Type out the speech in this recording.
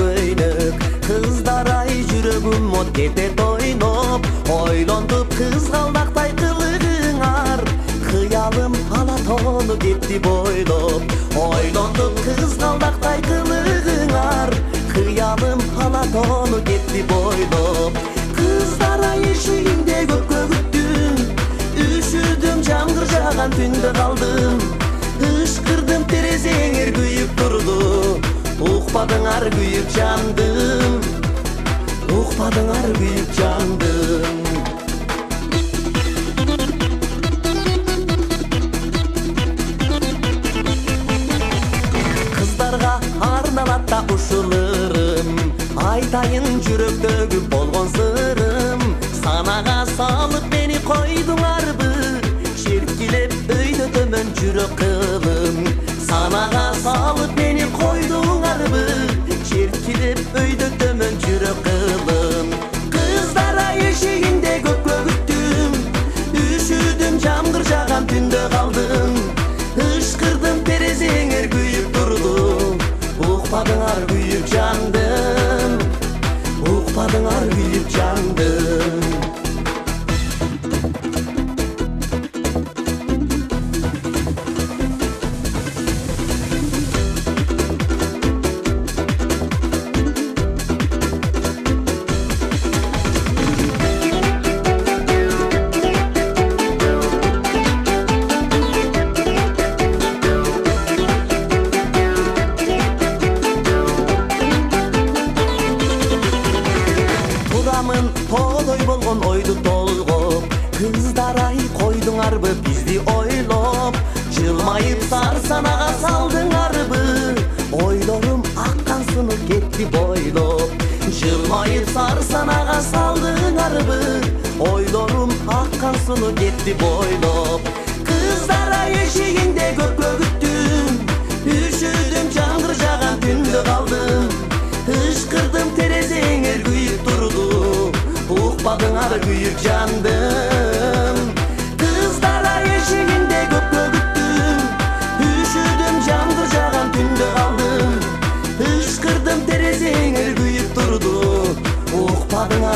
көйнөк. Kızlar ay жүрөгүм от кетет ойноп, ойлонтуп кызгалдактай кылыгыңар. Кыялым алатоону кетти бойлоп, ойлонтуп кызгалдактай кылыгыңар. Кыялым алатоону кетти бойлоп. Kızlar ay эшигинде көпкө күттүм, üşüdüm жамгыр жааган түндө калдым. Ышкырдым терезеңер күйүп турду, укпадыңар күйүп жандым. Укпадыңар күйүп жандым. Кыздарга арналат да ушуларым, айтайын жүрөктөгү болгон сырым. Санага салып мени койдуңарбы, шеркилеп өйдө төмөн жүрөк кылым. Санага салып meni koyduğunlarımı, çirkilip öydü tömön жүрөк kılım. Kızlara eşiğinde köpkö küttüm, üşüdüm жамгыр жааган түндө калдым. Ышкырдым терезеңер күйүп турду, укпадыңар күйүп жандым. Укпадыңар күйүп жандым. To'loy болгон ойду толгоп, кыздар ай койдуңарбы бизди ойлоп. Жылмайып сар санага салдыңарбы, ойлорум аккан сынып кетти бойлоп. Жылмайып сар санага салдыңарбы, ойлорум аккан сынып кетти бойлоп. Кыздар ай эшигинде көпкө күттүм, üşüdüm жамгыр жааган түндө калдым. Ышкырдым терезеңер күйүп турду, укпадыңар күйүп жандым. Kızlara eşiğinde köpkö küttüm, üşüdüm жамгыр жааган түндө калдым. Ышкырдым терезеңер күйүп турду, укпадыңар